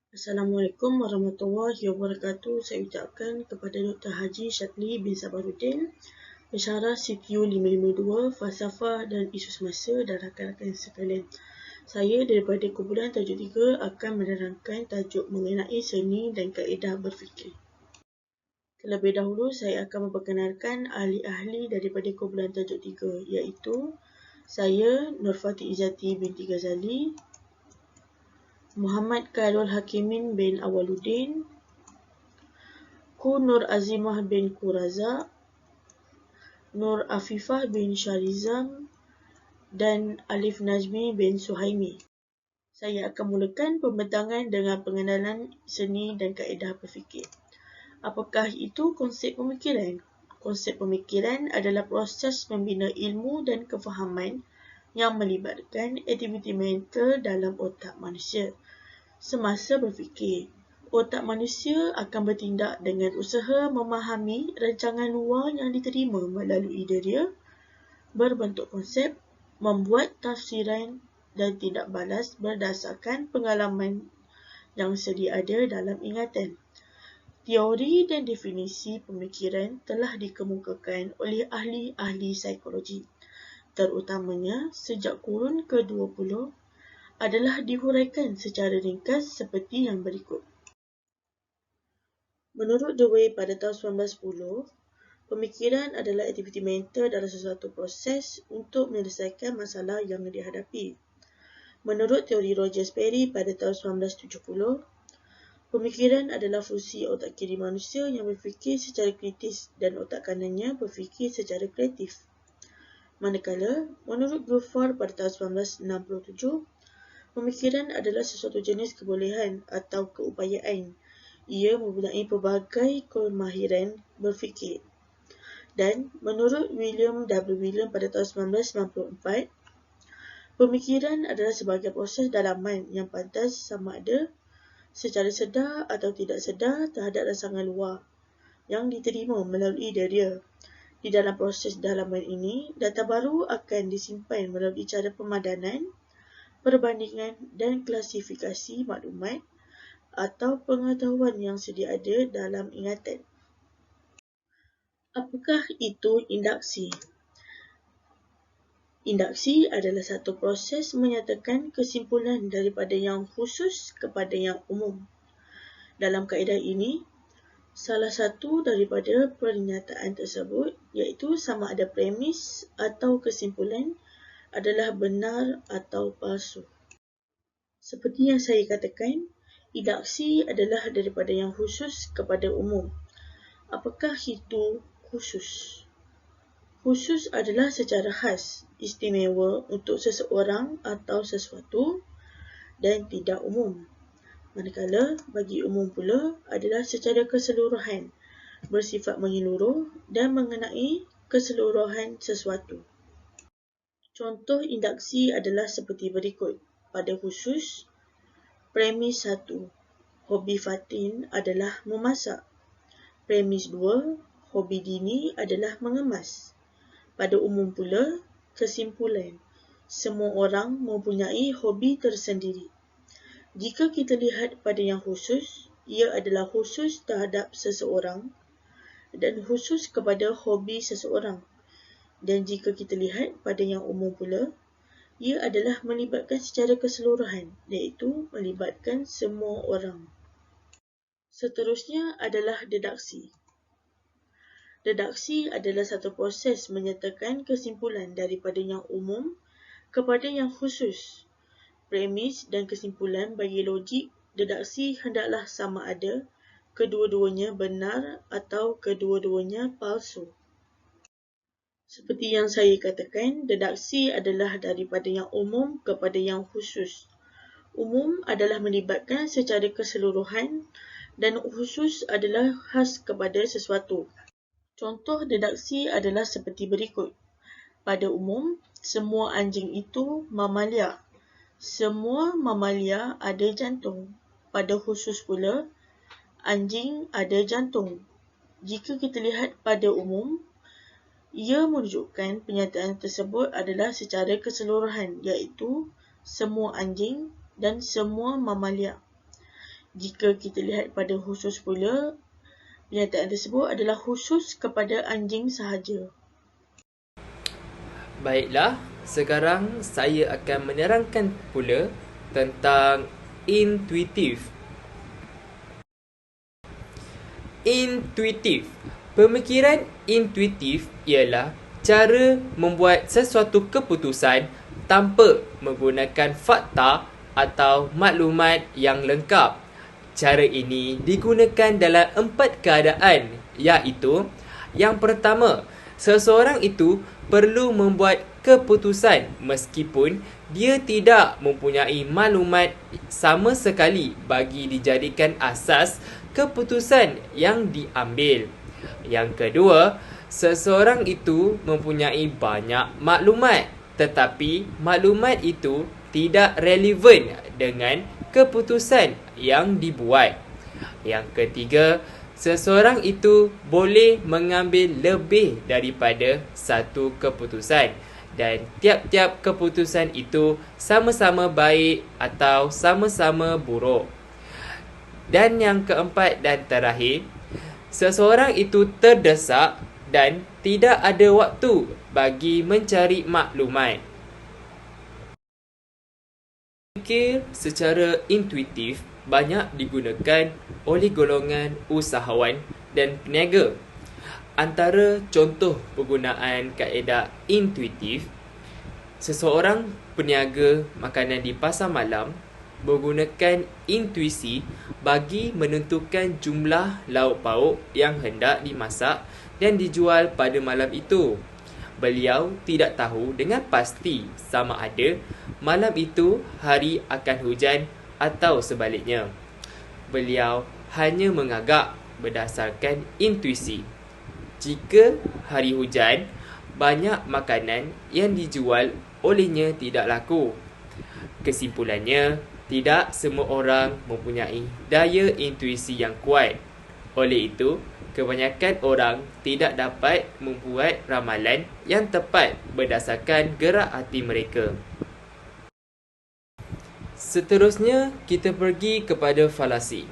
Assalamualaikum warahmatullahi wabarakatuh. Saya ucapkan kepada Dr. Haji Syadli bin Sabaruddin, pensyarah CTU 552, Falsafah dan Isu Semasa dan rakan-rakan sekalian. Saya daripada kumpulan tajuk 3 akan menerangkan tajuk mengenai seni dan kaedah berfikir. Terlebih dahulu, saya akan memperkenalkan ahli-ahli daripada kumpulan tajuk 3, iaitu saya, Nurfati Izzati binti Ghazali, Muhammad Khairul Hakimin bin Awaluddin, Ku Nur Azimah bin Razak, Nur Afifah bin Sharizam, dan Alif Najmi bin Suhaimi. Saya akan mulakan pembentangan dengan pengenalan seni dan kaedah berfikir. Apakah itu konsep pemikiran? Konsep pemikiran adalah proses membina ilmu dan kefahaman yang melibatkan aktiviti mental dalam otak manusia. Semasa berfikir, otak manusia akan bertindak dengan usaha memahami rancangan luar yang diterima melalui diri, berbentuk konsep, membuat tafsiran dan tindak balas berdasarkan pengalaman yang sedia ada dalam ingatan. Teori dan definisi pemikiran telah dikemukakan oleh ahli-ahli psikologi, terutamanya sejak kurun ke-20 adalah dihuraikan secara ringkas seperti yang berikut. Menurut Dewey pada tahun 1910, pemikiran adalah aktiviti mental dalam sesuatu proses untuk menyelesaikan masalah yang dihadapi. Menurut teori Roger Sperry pada tahun 1970, pemikiran adalah fungsi otak kiri manusia yang berfikir secara kritis dan otak kanannya berfikir secara kreatif. Manakala, menurut Bruford pada tahun 1967, pemikiran adalah sesuatu jenis kebolehan atau keupayaan. Ia mempunyai pelbagai kemahiran berfikir. Dan menurut William W. William pada tahun 1994, pemikiran adalah sebagai proses dalaman yang pantas sama ada secara sedar atau tidak sedar terhadap rangsangan luar yang diterima melalui diri. Di dalam proses dalaman ini, data baru akan disimpan melalui cara pemadanan, perbandingan dan klasifikasi maklumat atau pengetahuan yang sedia ada dalam ingatan. Apakah itu induksi? Induksi adalah satu proses menyatakan kesimpulan daripada yang khusus kepada yang umum. Dalam kaedah ini, salah satu daripada pernyataan tersebut iaitu sama ada premis atau kesimpulan adalah benar atau palsu. Seperti yang saya katakan, induksi adalah daripada yang khusus kepada umum. Apakah itu khusus? Khusus adalah secara khas, istimewa untuk seseorang atau sesuatu dan tidak umum. Manakala bagi umum pula adalah secara keseluruhan, bersifat menyeluruh dan mengenai keseluruhan sesuatu. Contoh induksi adalah seperti berikut. Pada khusus, premis 1, hobi Fatin adalah memasak. Premis 2, hobi Dini adalah mengemas. Pada umum pula, kesimpulan, semua orang mempunyai hobi tersendiri. Jika kita lihat pada yang khusus, ia adalah khusus terhadap seseorang dan khusus kepada hobi seseorang. Dan jika kita lihat pada yang umum pula, ia adalah melibatkan secara keseluruhan, iaitu melibatkan semua orang. Seterusnya adalah deduksi. Deduksi adalah satu proses menyatakan kesimpulan daripada yang umum kepada yang khusus. Premis dan kesimpulan bagi logik deduksi hendaklah sama ada kedua-duanya benar atau kedua-duanya palsu. Seperti yang saya katakan, deduksi adalah daripada yang umum kepada yang khusus. Umum adalah melibatkan secara keseluruhan dan khusus adalah khas kepada sesuatu. Contoh deduksi adalah seperti berikut. Pada umum, semua anjing itu mamalia. Semua mamalia ada jantung. Pada khusus pula, anjing ada jantung. Jika kita lihat pada umum, ia menunjukkan pernyataan tersebut adalah secara keseluruhan, iaitu semua anjing dan semua mamalia. Jika kita lihat pada khusus pula, pernyataan tersebut adalah khusus kepada anjing sahaja. Baiklah, sekarang saya akan menerangkan pula tentang intuitif. Intuitif. Pemikiran intuitif ialah cara membuat sesuatu keputusan tanpa menggunakan fakta atau maklumat yang lengkap. Cara ini digunakan dalam 4 keadaan, iaitu yang pertama, seseorang itu perlu membuat keputusan meskipun dia tidak mempunyai maklumat sama sekali bagi dijadikan asas keputusan yang diambil. Yang kedua, seseorang itu mempunyai banyak maklumat tetapi maklumat itu tidak relevan dengan keputusan yang dibuat. Yang ketiga, seseorang itu boleh mengambil lebih daripada satu keputusan dan tiap-tiap keputusan itu sama-sama baik atau sama-sama buruk. Dan yang keempat dan terakhir, seseorang itu terdesak dan tidak ada waktu bagi mencari maklumat. Fikir secara intuitif banyak digunakan oleh golongan usahawan dan peniaga. Antara contoh penggunaan kaedah intuitif, seseorang peniaga makanan di pasar malam menggunakan intuisi bagi menentukan jumlah lauk pauk yang hendak dimasak dan dijual pada malam itu. Beliau tidak tahu dengan pasti sama ada malam itu hari akan hujan atau sebaliknya. Beliau hanya mengagak berdasarkan intuisi. Jika hari hujan, banyak makanan yang dijual olehnya tidak laku. Kesimpulannya, tidak semua orang mempunyai daya intuisi yang kuat. Oleh itu, kebanyakan orang tidak dapat membuat ramalan yang tepat berdasarkan gerak hati mereka. Seterusnya, kita pergi kepada falasi.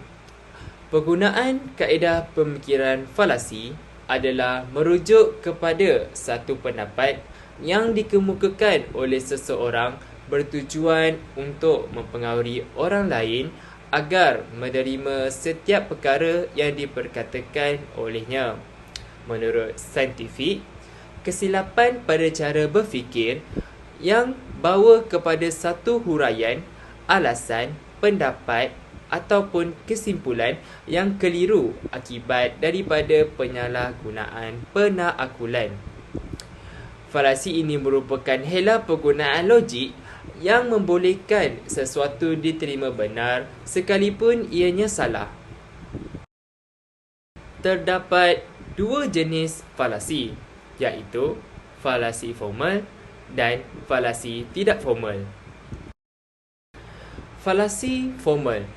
Penggunaan kaedah pemikiran falasi adalah merujuk kepada satu pendapat yang dikemukakan oleh seseorang bertujuan untuk mempengaruhi orang lain agar menerima setiap perkara yang diperkatakan olehnya. Menurut saintifik, kesilapan pada cara berfikir yang bawa kepada satu huraian, alasan, pendapat ataupun kesimpulan yang keliru akibat daripada penyalahgunaan penakalulan. Falasi ini merupakan hela penggunaan logik yang membolehkan sesuatu diterima benar sekalipun ianya salah. Terdapat dua jenis falasi, iaitu falasi formal dan falasi tidak formal. Falasi formal.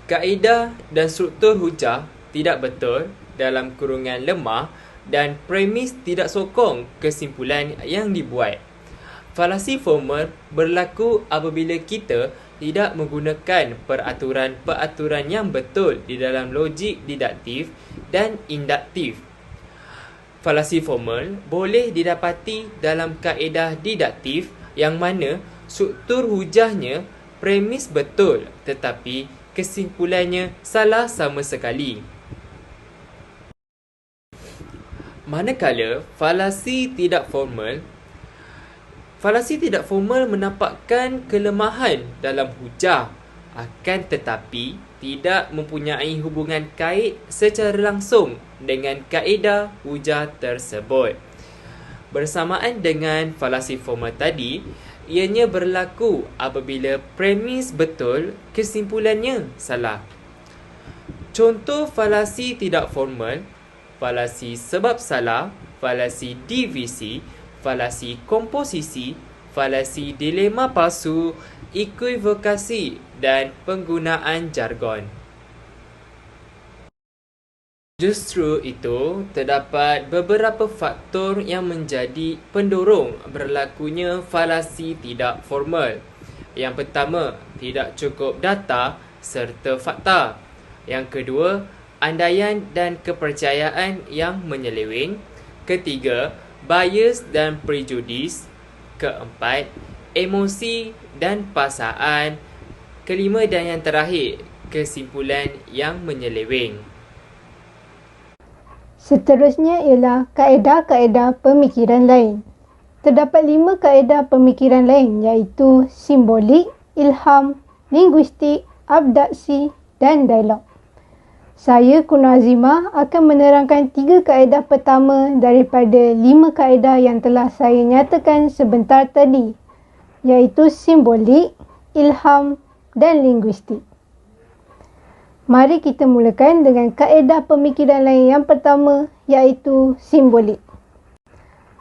Kaedah dan struktur hujah tidak betul dalam kurungan lemah dan premis tidak sokong kesimpulan yang dibuat. Falasi formal berlaku apabila kita tidak menggunakan peraturan-peraturan yang betul di dalam logik deduktif dan induktif. Falasi formal boleh didapati dalam kaedah deduktif yang mana struktur hujahnya premis betul tetapi kesimpulannya salah sama sekali. Manakala falasi tidak formal menampakkan kelemahan dalam hujah, akan tetapi tidak mempunyai hubungan kait secara langsung dengan kaedah hujah tersebut. Bersamaan dengan falasi formal tadi, ianya berlaku apabila premis betul, kesimpulannya salah. Contoh falasi tidak formal: falasi sebab salah, falasi divisi, falasi komposisi, falasi dilema palsu, equivokasi dan penggunaan jargon. Justru itu, terdapat beberapa faktor yang menjadi pendorong berlakunya falasi tidak formal. Yang pertama, tidak cukup data serta fakta. Yang kedua, andaian dan kepercayaan yang menyeleweng. Ketiga, bias dan prejudis. Keempat, emosi dan paksaan. Kelima dan yang terakhir, kesimpulan yang menyeleweng. Seterusnya ialah kaedah-kaedah pemikiran lain. Terdapat 5 kaedah pemikiran lain iaitu simbolik, ilham, linguistik, abdaksi dan dialog. Saya, Kuno Azimah, akan menerangkan 3 kaedah pertama daripada 5 kaedah yang telah saya nyatakan sebentar tadi, iaitu simbolik, ilham dan linguistik. Mari kita mulakan dengan kaedah pemikiran lain yang pertama, iaitu simbolik.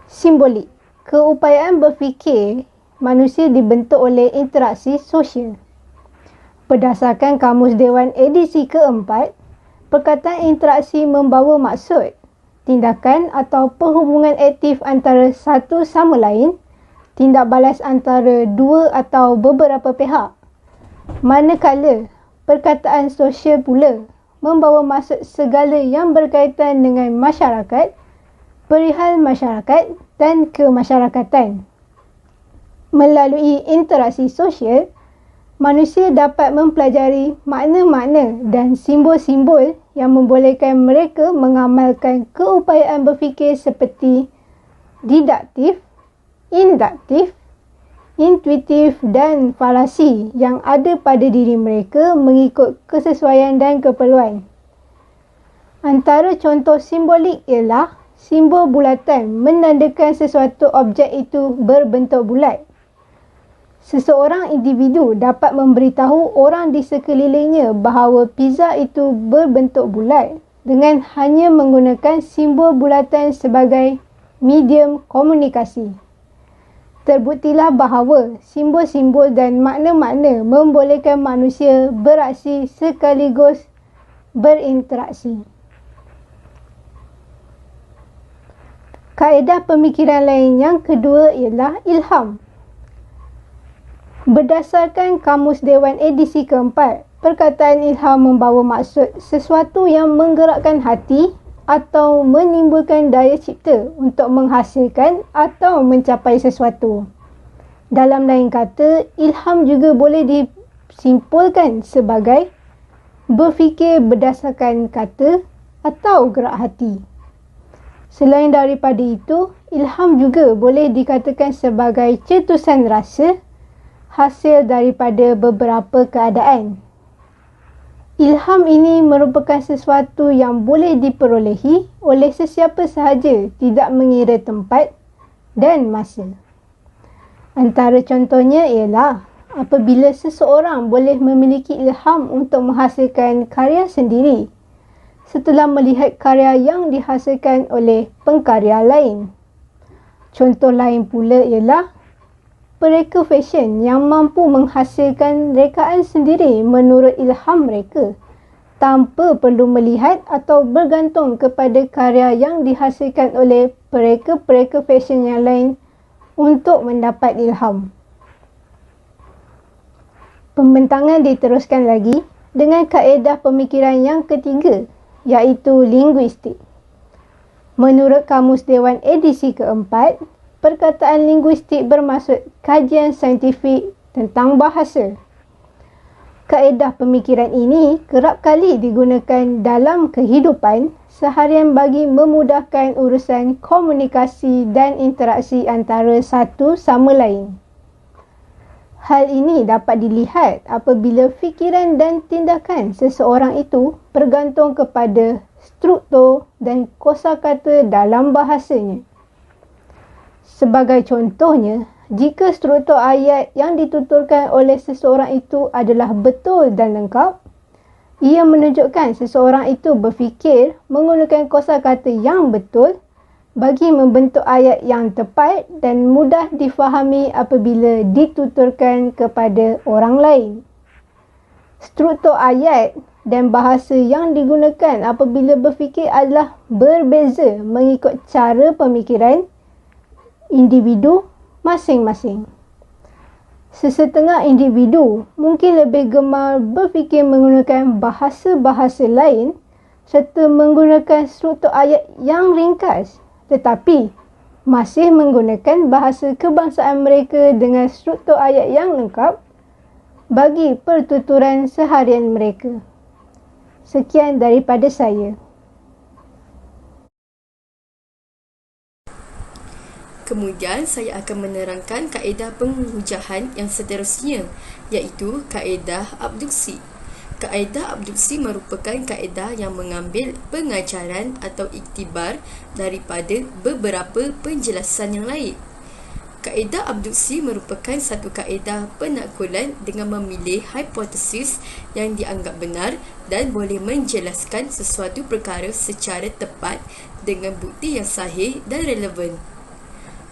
Simbolik, keupayaan berfikir manusia dibentuk oleh interaksi sosial. Berdasarkan Kamus Dewan edisi keempat, perkataan interaksi membawa maksud, tindakan atau perhubungan aktif antara satu sama lain, tindak balas antara dua atau beberapa pihak. Manakala perkataan sosial pula membawa maksud segala yang berkaitan dengan masyarakat, perihal masyarakat dan kemasyarakatan. Melalui interaksi sosial, manusia dapat mempelajari makna-makna dan simbol-simbol yang membolehkan mereka mengamalkan keupayaan berfikir seperti didaktif, induktif, intuitif dan falasi yang ada pada diri mereka mengikut kesesuaian dan keperluan. Antara contoh simbolik ialah simbol bulatan menandakan sesuatu objek itu berbentuk bulat. Seseorang individu dapat memberitahu orang di sekelilingnya bahawa pizza itu berbentuk bulat dengan hanya menggunakan simbol bulatan sebagai medium komunikasi. Terbuktilah bahawa simbol-simbol dan makna-makna membolehkan manusia beraksi sekaligus berinteraksi. Kaedah pemikiran lain yang kedua ialah ilham. Berdasarkan Kamus Dewan edisi keempat, perkataan ilham membawa maksud sesuatu yang menggerakkan hati atau menimbulkan daya cipta untuk menghasilkan atau mencapai sesuatu. Dalam lain kata, ilham juga boleh disimpulkan sebagai berfikir berdasarkan kata atau gerak hati. Selain daripada itu, ilham juga boleh dikatakan sebagai cetusan rasa hasil daripada beberapa keadaan. Ilham ini merupakan sesuatu yang boleh diperolehi oleh sesiapa sahaja, tidak mengira tempat dan masa. Antara contohnya ialah apabila seseorang boleh memiliki ilham untuk menghasilkan karya sendiri setelah melihat karya yang dihasilkan oleh pengkarya lain. Contoh lain pula ialah pereka fashion yang mampu menghasilkan rekaan sendiri menurut ilham mereka tanpa perlu melihat atau bergantung kepada karya yang dihasilkan oleh pereka-pereka fashion yang lain untuk mendapat ilham. Pembentangan diteruskan lagi dengan kaedah pemikiran yang ketiga, iaitu linguistik. Menurut Kamus Dewan edisi keempat, perkataan linguistik bermaksud kajian saintifik tentang bahasa. Kaedah pemikiran ini kerap kali digunakan dalam kehidupan seharian bagi memudahkan urusan komunikasi dan interaksi antara satu sama lain. Hal ini dapat dilihat apabila fikiran dan tindakan seseorang itu bergantung kepada struktur dan kosakata dalam bahasanya. Sebagai contohnya, jika struktur ayat yang dituturkan oleh seseorang itu adalah betul dan lengkap, ia menunjukkan seseorang itu berfikir menggunakan kosakata yang betul bagi membentuk ayat yang tepat dan mudah difahami apabila dituturkan kepada orang lain. Struktur ayat dan bahasa yang digunakan apabila berfikir adalah berbeza mengikut cara pemikiran individu masing-masing. Sesetengah individu mungkin lebih gemar berfikir menggunakan bahasa-bahasa lain serta menggunakan struktur ayat yang ringkas, tetapi masih menggunakan bahasa kebangsaan mereka dengan struktur ayat yang lengkap bagi pertuturan seharian mereka. Sekian daripada saya. Kemudian saya akan menerangkan kaedah penghujahan yang seterusnya, iaitu kaedah abduksi. Kaedah abduksi merupakan kaedah yang mengambil pengajaran atau iktibar daripada beberapa penjelasan yang lain. Kaedah abduksi merupakan satu kaedah penakulan dengan memilih hipotesis yang dianggap benar dan boleh menjelaskan sesuatu perkara secara tepat dengan bukti yang sahih dan relevan.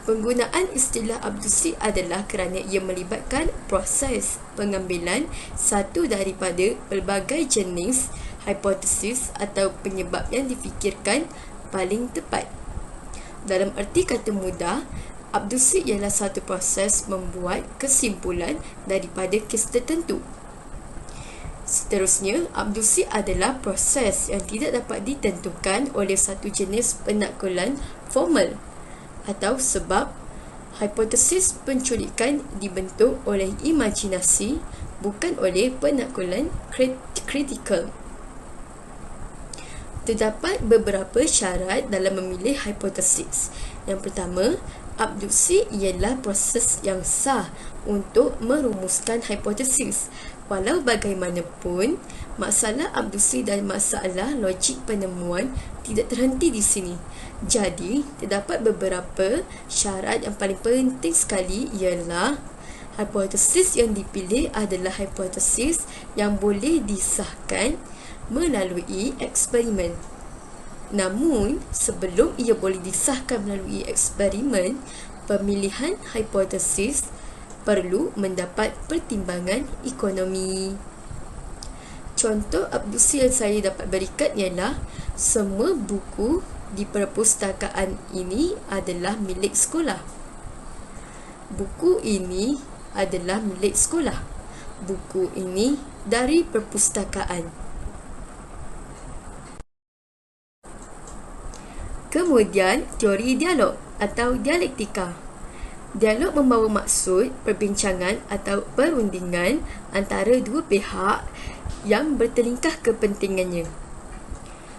Penggunaan istilah abduksi adalah kerana ia melibatkan proses pengambilan satu daripada pelbagai jenis hipotesis atau penyebab yang difikirkan paling tepat. Dalam erti kata mudah, abduksi ialah satu proses membuat kesimpulan daripada kes tertentu. Seterusnya, abduksi adalah proses yang tidak dapat ditentukan oleh satu jenis penakulan formal, atau sebab hipotesis penculikan dibentuk oleh imajinasi, bukan oleh penakulan kritikal. Terdapat beberapa syarat dalam memilih hipotesis. Yang pertama, abduksi ialah proses yang sah untuk merumuskan hipotesis. Walau bagaimanapun, masalah abduksi dan masalah logik penemuan tidak terhenti di sini. Jadi, terdapat beberapa syarat yang paling penting sekali ialah hipotesis yang dipilih adalah hipotesis yang boleh disahkan melalui eksperimen. Namun, sebelum ia boleh disahkan melalui eksperimen, pemilihan hipotesis perlu mendapat pertimbangan ekonomi. Contoh abduksi yang saya dapat berikan ialah semua buku di perpustakaan ini adalah milik sekolah. Buku ini adalah milik sekolah. Buku ini dari perpustakaan. Kemudian, teori dialog atau dialektika. Dialog membawa maksud perbincangan atau perundingan antara dua pihak yang bertelingkah kepentingannya.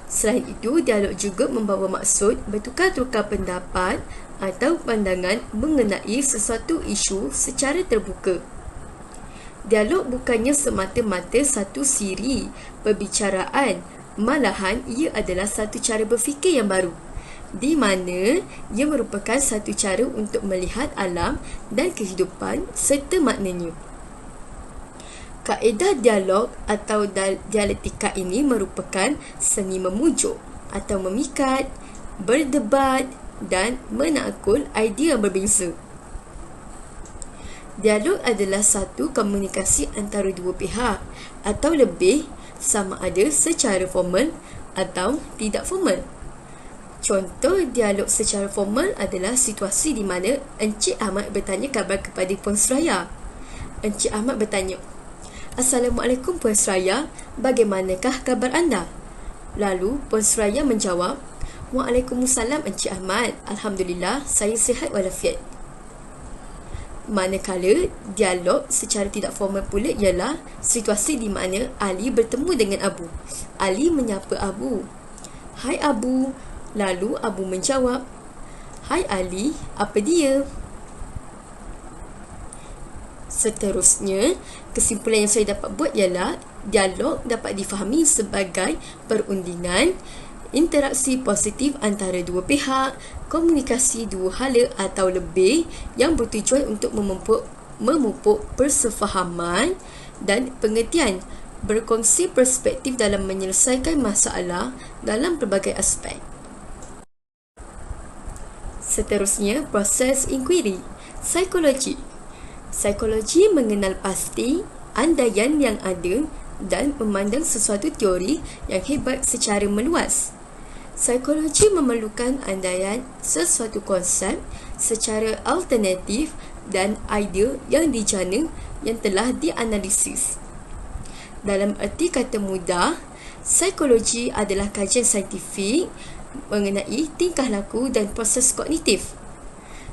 Selain itu, dialog juga membawa maksud bertukar-tukar pendapat atau pandangan mengenai sesuatu isu secara terbuka. Dialog bukannya semata-mata satu siri perbicaraan, malahan ia adalah satu cara berfikir yang baru, di mana ia merupakan satu cara untuk melihat alam dan kehidupan serta maknanya. Kaedah dialog atau dialektika ini merupakan seni memujuk atau memikat, berdebat dan menakul idea berbeza. Dialog adalah satu komunikasi antara dua pihak atau lebih, sama ada secara formal atau tidak formal. Contoh dialog secara formal adalah situasi di mana Encik Ahmad bertanya khabar kepada Puan Suraya. Encik Ahmad bertanya, "Assalamualaikum Puan Suraya, bagaimanakah kabar anda?" Lalu Puan Suraya menjawab, "Waalaikumsalam Encik Ahmad, Alhamdulillah saya sihat walafiat." Manakala dialog secara tidak formal pula ialah situasi di mana Ali bertemu dengan Abu. Ali menyapa Abu, "Hai Abu." Lalu Abu menjawab, "Hai Ali, apa dia?" Seterusnya, kesimpulan yang saya dapat buat ialah dialog dapat difahami sebagai perundingan, interaksi positif antara dua pihak, komunikasi dua hala atau lebih yang bertujuan untuk memupuk persefahaman dan pengertian, berkongsi perspektif dalam menyelesaikan masalah dalam pelbagai aspek. Seterusnya, proses inquiry, psikologi. Psikologi mengenal pasti andaian yang ada dan memandang sesuatu teori yang hebat secara meluas. Psikologi memerlukan andaian sesuatu konsep secara alternatif dan idea yang dijana yang telah dianalisis. Dalam erti kata mudah, psikologi adalah kajian saintifik mengenai tingkah laku dan proses kognitif.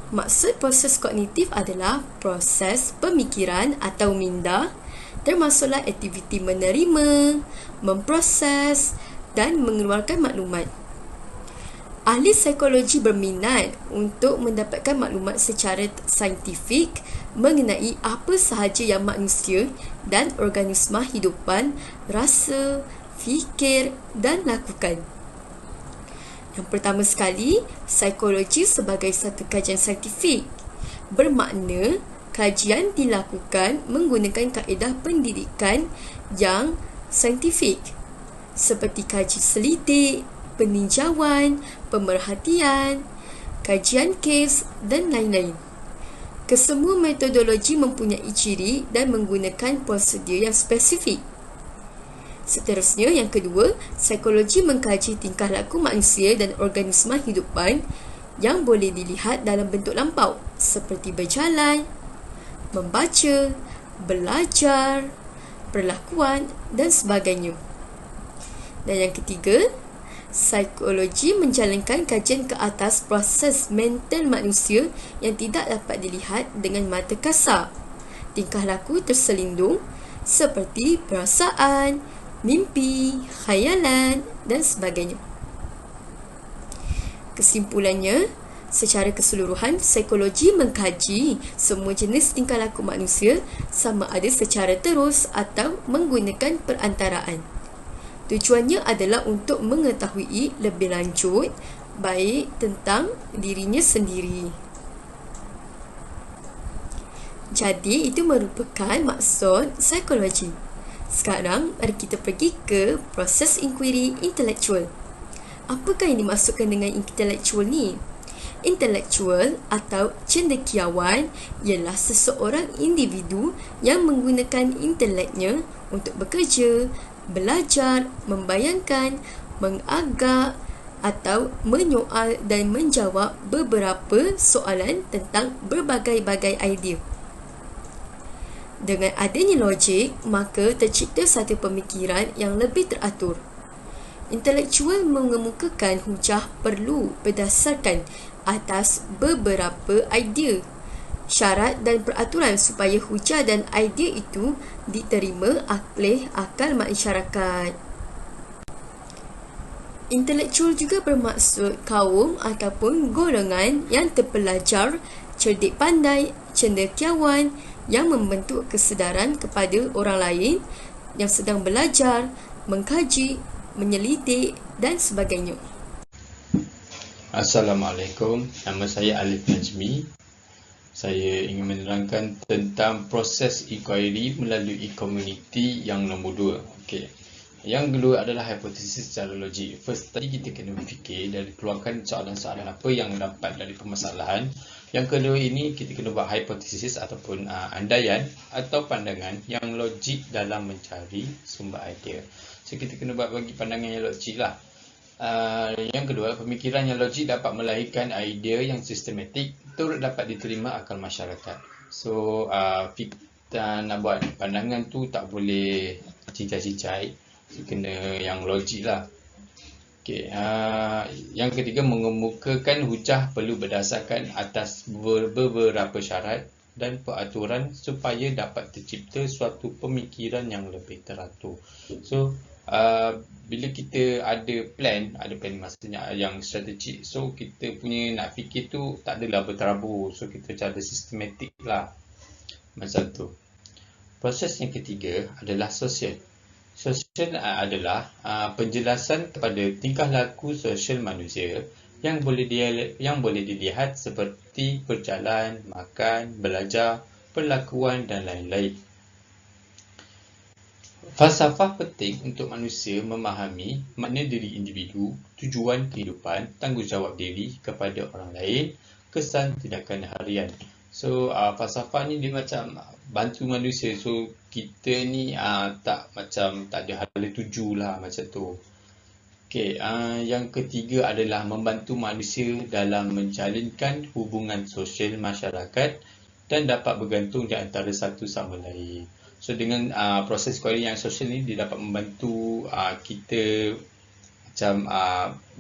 Maksud proses kognitif adalah proses pemikiran atau minda, termasuklah aktiviti menerima, memproses dan mengeluarkan maklumat. Ahli psikologi berminat untuk mendapatkan maklumat secara saintifik mengenai apa sahaja yang manusia dan organisma hidupan rasa, fikir dan lakukan. Yang pertama sekali, psikologi sebagai satu kajian saintifik bermakna kajian dilakukan menggunakan kaedah pendidikan yang saintifik seperti kaji selidik, peninjauan, pemerhatian, kajian kes dan lain-lain. Kesemua metodologi mempunyai ciri dan menggunakan prosedur yang spesifik. Seterusnya, yang kedua, psikologi mengkaji tingkah laku manusia dan organisma hidupan yang boleh dilihat dalam bentuk lampau seperti berjalan, membaca, belajar, perlakuan dan sebagainya. Dan yang ketiga, psikologi menjalankan kajian ke atas proses mental manusia yang tidak dapat dilihat dengan mata kasar. Tingkah laku terselindung seperti perasaan, mimpi, khayalan dan sebagainya. Kesimpulannya, secara keseluruhan, psikologi mengkaji semua jenis tingkah laku manusia sama ada secara terus atau menggunakan perantaraan. Tujuannya adalah untuk mengetahui lebih lanjut baik tentang dirinya sendiri. Jadi, itu merupakan maksud psikologi. Sekarang, mari kita pergi ke proses inquiry intelektual. Apakah yang dimaksudkan dengan intelektual ni? Intelektual atau cendekiawan ialah seseorang individu yang menggunakan inteleknya untuk bekerja, belajar, membayangkan, mengagak atau menyoal dan menjawab beberapa soalan tentang berbagai-bagai idea. Dengan adanya logik, maka tercipta satu pemikiran yang lebih teratur. Intelektual mengemukakan hujah perlu berdasarkan atas beberapa idea, syarat dan peraturan supaya hujah dan idea itu diterima oleh akal masyarakat. Intelektual juga bermaksud kaum ataupun golongan yang terpelajar, cerdik pandai, cendekiawan yang membentuk kesedaran kepada orang lain yang sedang belajar, mengkaji, menyelidik dan sebagainya. Assalamualaikum, nama saya Alif Najmi. Saya ingin menerangkan tentang proses inquiry melalui komuniti yang nombor 2. Okey. Yang kedua adalah hipotesis secara logik. First, tadi kita kena fikir dan keluarkan soalan-soalan apa yang dapat dari permasalahan. Yang kedua ini kita kena buat hipotesis ataupun andaian atau pandangan yang logik dalam mencari sumber idea. So kita kena buat bagi pandangan yang logik lah. Yang kedua, pemikiran yang logik dapat melahirkan idea yang sistematik turut dapat diterima akal masyarakat. So kita nak buat pandangan tu tak boleh cicai-cicai. So, kena yang logik lah. Okay. Yang ketiga, mengemukakan hujah perlu berdasarkan atas beberapa syarat dan peraturan supaya dapat tercipta suatu pemikiran yang lebih teratur. So, bila kita ada plan maksudnya yang strategik, so kita punya nak fikir tu tak adalah berterabur. So, kita cara sistematik lah. Macam tu. Proses yang ketiga adalah sosial. Sosial adalah penjelasan kepada tingkah laku sosial manusia yang boleh dilihat seperti berjalan, makan, belajar, perlakuan dan lain-lain. Falsafah penting untuk manusia memahami makna diri individu, tujuan kehidupan, tanggungjawab diri kepada orang lain, kesan tindakan harian. So, falsafah ni dia macam bantu manusia. So, kita ni tak ada hala tuju lah macam tu. Okay, yang ketiga adalah membantu manusia dalam menjalinkan hubungan sosial masyarakat dan dapat bergantung di antara satu sama lain. So dengan proses inquiry yang sosial ni, dia dapat membantu kita macam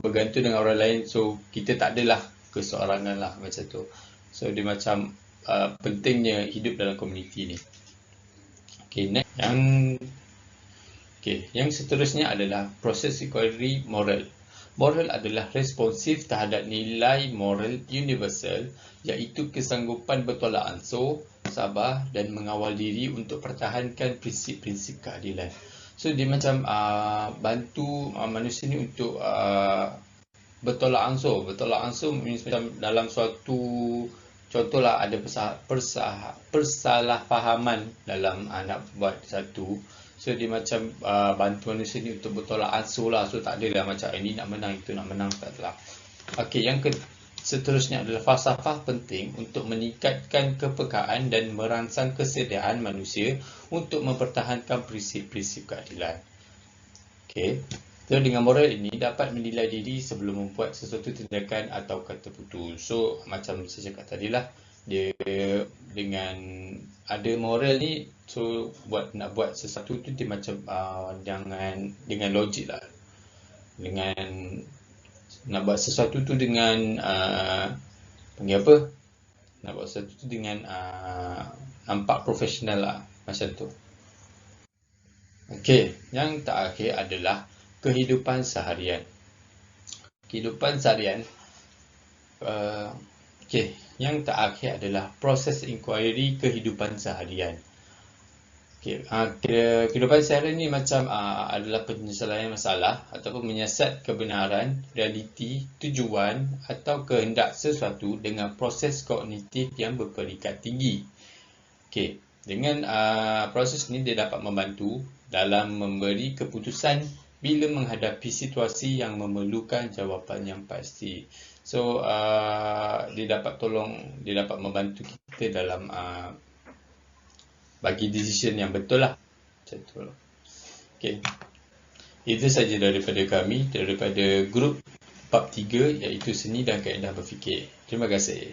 bergantung dengan orang lain. So kita tak adalah keseorangan lah macam tu. So dia macam pentingnya hidup dalam komuniti ni. Okay, next. Yang seterusnya adalah proses inquiry moral. Moral adalah responsif terhadap nilai moral universal, iaitu kesanggupan bertolak ansur, sabar dan mengawal diri untuk pertahankan prinsip-prinsip keadilan. So dia macam bantu manusia ni untuk bertolak ansur. Bertolak ansur macam dalam suatu, contohlah ada persalahfahaman dalam nak buat satu. So dia macam bantu manusia ni untuk bertolak ansur lah. So tak adalah macam ini nak menang, itu nak menang, tak adalah. Okey, yang seterusnya adalah falsafah penting untuk meningkatkan kepekaan dan merangsang kesediaan manusia untuk mempertahankan prinsip-prinsip keadilan. Okey. So dengan moral ini dapat menilai diri sebelum membuat sesuatu tindakan atau kata putus. So macam saya cakap tadi lah, dia dengan ada moral ni, so nak buat sesuatu tu dia macam dengan logik lah, dengan nak buat sesuatu tu dengan panggil apa, nak buat sesuatu tu dengan nampak profesional lah macam tu. Okey, yang terakhir adalah kehidupan seharian. Kehidupan seharian. Okey, yang terakhir adalah proses inquiry kehidupan seharian. Okey, kehidupan seharian ni macam adalah penyelesaian masalah ataupun menyiasat kebenaran, realiti, tujuan atau kehendak sesuatu dengan proses kognitif yang berperingkat tinggi. Okey, dengan proses ni dia dapat membantu dalam memberi keputusan bila menghadapi situasi yang memerlukan jawapan yang pasti. So dia dapat membantu kita dalam bagi decision yang betul lah. Macam tu lah. Okay. Itu saja daripada kami, daripada grup bab 3 iaitu seni dan kaedah berfikir. Terima kasih.